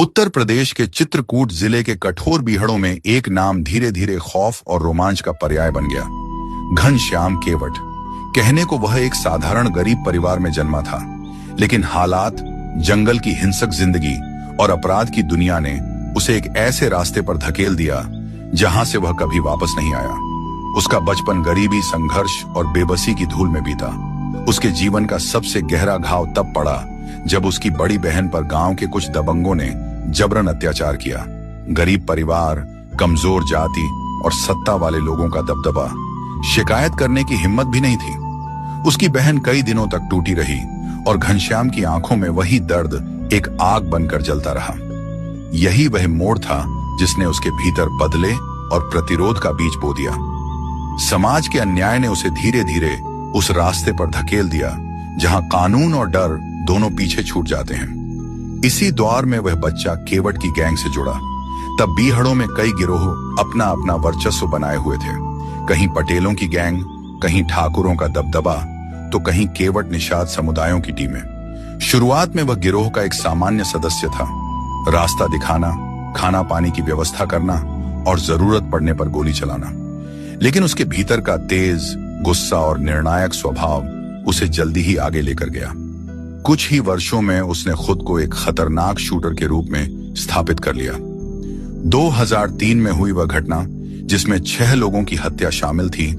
उत्तर प्रदेश के चित्रकूट जिले के कठोर बीहड़ों में एक नाम धीरे धीरे खौफ और रोमांच का पर्याय बन गया। घनश्याम केवट। कहने को वह एक साधारण गरीब परिवार में जन्मा था, लेकिन हालात, जंगल की हिंसक जिंदगी और अपराध की दुनिया ने उसे एक ऐसे रास्ते पर धकेल दिया जहां से वह कभी वापस नहीं आया। उसका बचपन गरीबी, संघर्ष और बेबसी की धूल में बीता। उसके जीवन का सबसे गहरा घाव तब पड़ा जब उसकी बड़ी बहन पर गांव के कुछ दबंगों ने जबरन अत्याचार किया। गरीब परिवार, कमजोर जाति और सत्ता वाले लोगों का दबदबा, शिकायत करने की हिम्मत भी नहीं थी। उसकी बहन कई दिनों तक टूटी रही और घनश्याम की आंखों में वही दर्द एक आग बनकर जलता रहा। यही वह मोड़ था जिसने उसके भीतर बदले और प्रतिरोध का बीज बो दिया। समाज के अन्याय ने उसे धीरे धीरे उस रास्ते पर धकेल दिया जहां कानून और डर दोनों पीछे छूट जाते हैं। इसी दौर में वह बच्चा केवट की गैंग से जुड़ा। तब बीहड़ों में कई गिरोह अपना अपना वर्चस्व बनाए हुए थे। कहीं पटेलों की गैंग, कहीं ठाकुरों का दबदबा, तो कहीं केवट निषाद समुदायों की टीमें। शुरुआत में वह गिरोह का एक सामान्य सदस्य था। रास्ता दिखाना, खाना पानी की व्यवस्था करना और जरूरत पड़ने पर गोली चलाना। लेकिन उसके भीतर का तेज, गुस्सा और निर्णायक स्वभाव उसे जल्दी ही आगे लेकर गया। कुछ ही वर्षों में उसने खुद को एक खतरनाक शूटर के रूप में स्थापित कर लिया। 2003 में हुई वह घटना जिसमें 6 लोगों की हत्या शामिल थी,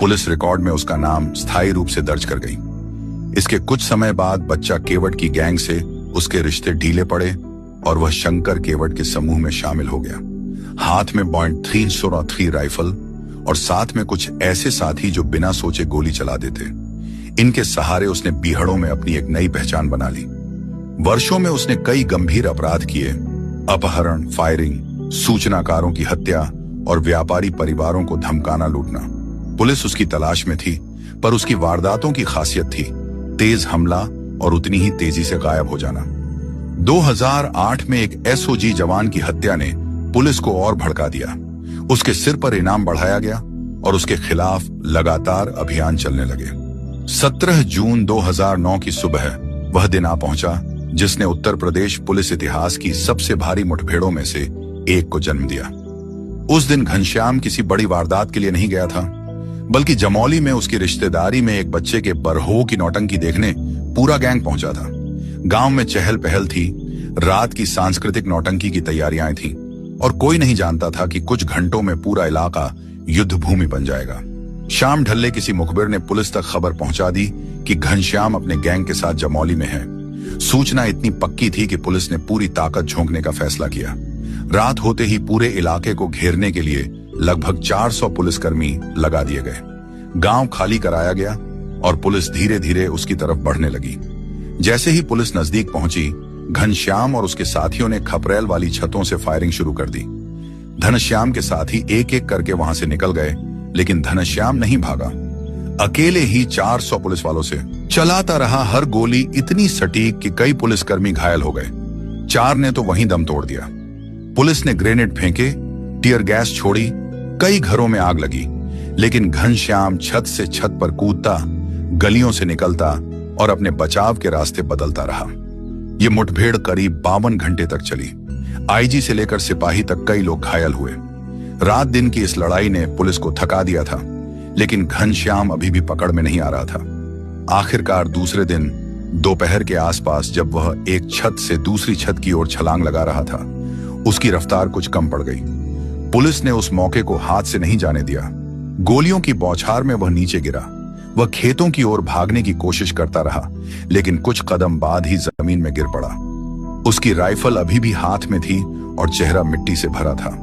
पुलिस रिकॉर्ड में उसका नाम स्थायी रूप से दर्ज कर गई। इसके कुछ समय बाद बच्चा केवट की गैंग से उसके रिश्ते ढीले पड़े और वह शंकर केवट के समूह में शामिल हो गया। हाथ में .303 राइफल और साथ में कुछ ऐसे साथी जो बिना सोचे गोली चला देते। इनके सहारे उसने बीहड़ों में अपनी एक नई पहचान बना ली। वर्षों में उसने कई गंभीर अपराध किए, अपहरण, फायरिंग, सूचनाकारों की हत्या और व्यापारी परिवारों को धमकाना, लूटना। पुलिस उसकी तलाश में थी, पर उसकी वारदातों की खासियत थी तेज हमला और उतनी ही तेजी से गायब हो जाना। 2008 में एक एसओजी जवान की हत्या ने पुलिस को और भड़का दिया। उसके सिर पर इनाम बढ़ाया गया और उसके खिलाफ लगातार अभियान चलने लगे। 17 जून 2009 की सुबह वह दिन आ पहुंचा जिसने उत्तर प्रदेश पुलिस इतिहास की सबसे भारी मुठभेड़ों में से एक को जन्म दिया। उस दिन घनश्याम किसी बड़ी वारदात के लिए नहीं गया था, बल्कि जमौली में उसकी रिश्तेदारी में एक बच्चे के बरहो की नौटंकी देखने पूरा गैंग पहुंचा था। गांव में चहल पहल थी, रात की सांस्कृतिक नौटंकी की तैयारियां थीं और कोई नहीं जानता था कि कुछ घंटों में पूरा इलाका युद्ध भूमि बन जाएगा। शाम ढलने किसी मुखबिर ने पुलिस तक खबर पहुंचा दी कि घनश्याम अपने गैंग के साथ जमौली में है। सूचना इतनी पक्की थी कि पुलिस ने पूरी ताकत झोंकने का फैसला किया। रात होते ही पूरे इलाके को घेरने के लिए लगभग 400 पुलिसकर्मी लगा दिए गए। गांव खाली कराया गया और पुलिस धीरे धीरे उसकी तरफ बढ़ने लगी। जैसे ही पुलिस नजदीक पहुंची, घनश्याम और उसके साथियों ने खपरेल वाली छतों से फायरिंग शुरू कर दी। घनश्याम के साथी एक एक करके वहां से निकल गए, लेकिन घनश्याम नहीं भागा। अकेले ही 400 पुलिस वालों से चलाता रहा। हर गोली इतनी सटीक कि कई पुलिसकर्मी घायल हो गए। 4 ने तो वहीं दम तोड़ दिया। पुलिस ने ग्रेनेड फेंके, टीयर गैस छोड़ी, कई घरों में आग लगी, लेकिन घनश्याम छत से छत पर कूदता, गलियों से निकलता और अपने बचाव के रास्ते बदलता रहा। ये मुठभेड़ करीब 52 घंटे तक चली। आईजी से लेकर सिपाही तक कई लोग घायल हुए। रात दिन की इस लड़ाई ने पुलिस को थका दिया था, लेकिन घनश्याम अभी भी पकड़ में नहीं आ रहा था। आखिरकार दूसरे दिन दोपहर के आसपास जब वह एक छत से दूसरी छत की ओर छलांग लगा रहा था, उसकी रफ्तार कुछ कम पड़ गई। पुलिस ने उस मौके को हाथ से नहीं जाने दिया। गोलियों की बौछार में वह नीचे गिरा। वह खेतों की ओर भागने की कोशिश करता रहा, लेकिन कुछ कदम बाद ही जमीन में गिर पड़ा। उसकी राइफल अभी भी हाथ में थी और चेहरा मिट्टी से भरा था।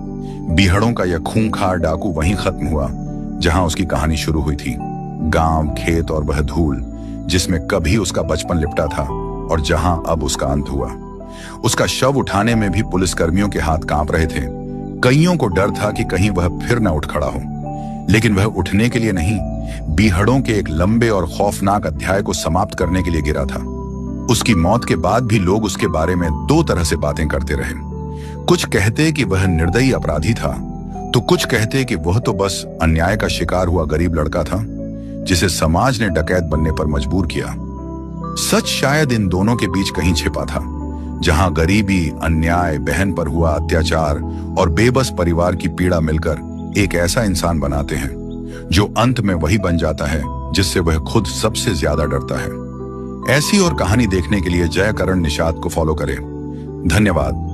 बीहड़ों का यह खूंखार डाकू वहीं खत्म हुआ जहां उसकी कहानी शुरू हुई थी। गांव, खेत और वह धूल जिसमें कभी उसका बचपन लिपटा था और जहां अब उसका अंत हुआ। उसका शव उठाने में भी पुलिसकर्मियों के हाथ कांप रहे थे। कईयों को डर था कि कहीं वह फिर न उठ खड़ा हो, लेकिन वह उठने के लिए नहीं, बीहड़ों के एक लंबे और खौफनाक अध्याय को समाप्त करने के लिए गिरा था। उसकी मौत के बाद भी लोग उसके बारे में 2 तरह से बातें करते रहे। कुछ कहते कि वह निर्दयी अपराधी था, तो कुछ कहते कि वह तो बस अन्याय का शिकार हुआ गरीब लड़का था जिसे समाज ने डकैत बनने पर मजबूर किया। सच शायद इन दोनों के बीच कहीं छिपा था। जहां गरीबी, अन्याय, बहन पर हुआ अत्याचार और बेबस परिवार की पीड़ा मिलकर एक ऐसा इंसान बनाते हैं जो अंत में वही बन जाता है जिससे वह खुद सबसे ज्यादा डरता है। ऐसी और कहानी देखने के लिए जय करण निषाद को फॉलो करें। धन्यवाद।